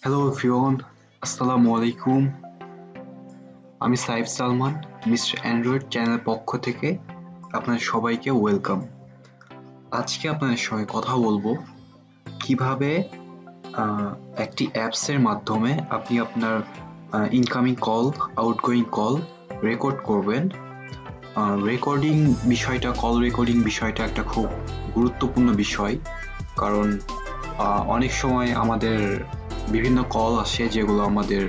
Hello everyone, আসসালামু আলাইকুম। আমি Saif Salman, mister Android channel পক্ষ থেকে আপনাদের সবাইকে ওয়েলকাম। আজকে আপনাদের সঙ্গে কথা বলবো কিভাবে একটি অ্যাপসের মাধ্যমে আপনি আপনার incoming call, outgoing call record করবেন। কল রেকর্ডিং বিষয়টা একটা খুব গুরুত্বপূর্ণ বিষয়, কারণ অনেক সময় আমাদের বিভিন্ন কল আসে যেগুলো আমাদের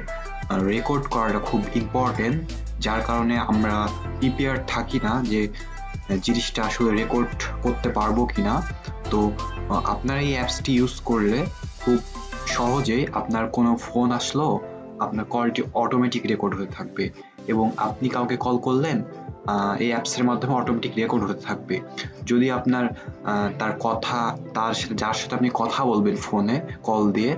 রেকর্ড করাটা খুব ইম্পর্টেন্ট, যার কারণে আমরা প্রিপেয়ার থাকি না যে জিনিসটা আসলে রেকর্ড করতে পারবো কিনা। তো আপনার এই অ্যাপসটি ইউজ করলে খুব সহজেই আপনার কোনো ফোন আসলো, আপনার কলটি অটোমেটিক রেকর্ড হয়ে থাকবে এবং আপনি কাউকে কল করলেন, এই অ্যাপসের মাধ্যমে অটোমেটিক রেকর্ড হতে থাকবে। যদি আপনার তার কথা, তার সাথে যার সাথে আপনি কথা বলবেন ফোনে কল দিয়ে,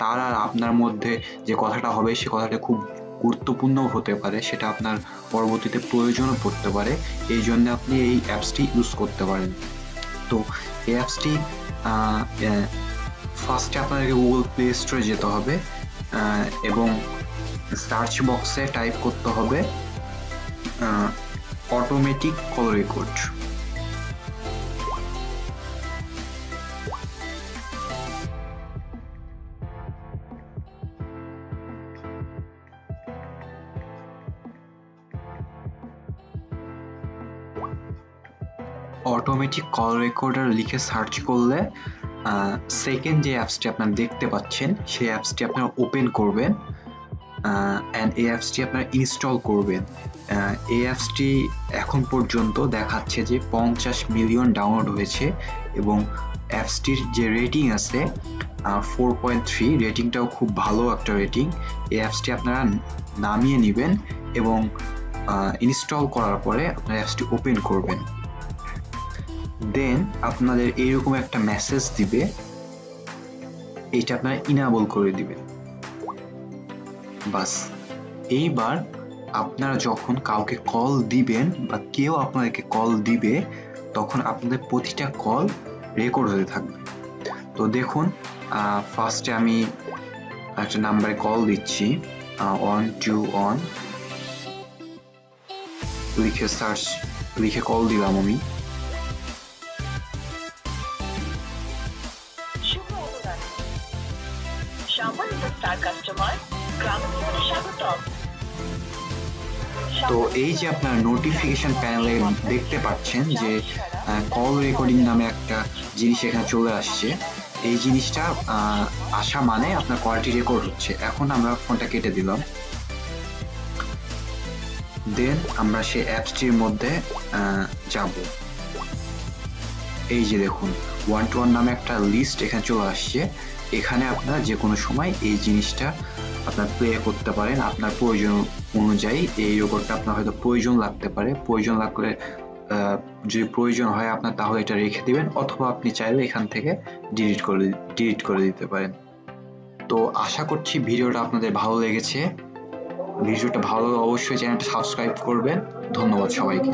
তার আর আপনার মধ্যে যে কথাটা হবে সে কথাটা খুব গুরুত্বপূর্ণ হতে পারে, সেটা আপনার পরবর্তীতে প্রয়োজনও পড়তে পারে। এই জন্য আপনি এই অ্যাপসটি ইউজ করতে পারেন। তো এই অ্যাপসটি ফার্স্টে আপনাদেরকে গুগল প্লে স্টোরে যেতে হবে এবং সার্চ বক্সে টাইপ করতে হবে automatic call record. Automatic call recorder লিখে সার্চ করলে সেকেন্ড যে অ্যাপসটি আপনারা দেখতে পাচ্ছেন সেই অ্যাপসটি আপনারা ওপেন করবেন অ্যান্ড এই অ্যাপসটি আপনারা ইনস্টল করবেন। এই অ্যাপসটি এখন পর্যন্ত দেখাচ্ছে যে 50 মিলিয়ন ডাউনলোড হয়েছে এবং অ্যাপসটির যে রেটিং আছে 4.3, রেটিংটাও খুব ভালো একটা রেটিং। এই অ্যাপসটি আপনারা নামিয়ে নেবেন এবং ইনস্টল করার পরে আপনারা অ্যাপসটি ওপেন করবেন। দেন আপনাদের এইরকম একটা মেসেজ দিবে, এটা আপনারা ইনেবল করে দিবেন। বাস, এইবার আপনারা যখন কাউকে কল দিবেন বা কেউ আপনাদেরকে কল দিবে, তখন আপনাদের প্রতিটা কল রেকর্ড হতে থাকবে। তো দেখুন, ফার্স্টে আমি একটা নাম্বারে কল দিচ্ছি, 121 লিখে কল দিলাম আমি। তো এই যে আপনার নোটিফিকেশন প্যানেলে দেখতে পাচ্ছেন যে কল রেকর্ডিং নামে একটা জিনিস এখানে চলে আসছে। এই জিনিসটা আসা মানে আপনার কলটি রেকর্ড হচ্ছে। এখন আমরা ফোনটা কেটে দিলাম। দেন আমরা সেই অ্যাপসটির মধ্যে যাব। এই যে দেখুন 121 নামে একটা লিস্ট এখানে চলে আসছে। এখানে আপনারা যে কোনো সময় এই জিনিসটা আপনার প্লে করতে পারেন আপনার প্রয়োজন অনুযায়ী। এই রেকর্ডটা আপনার হয়তো প্রয়োজন লাগতে পারে, প্রয়োজন লাগলে যদি প্রয়োজন হয় আপনার, তাহলে এটা রেখে দিবেন, অথবা আপনি চাইলে এখান থেকে ডিলিট করে দিতে পারেন। তো আশা করছি ভিডিওটা আপনাদের ভালো লেগেছে। ভিডিওটা ভালো লাগলে অবশ্যই চ্যানেলটা সাবস্ক্রাইব করবেন। ধন্যবাদ সবাইকে।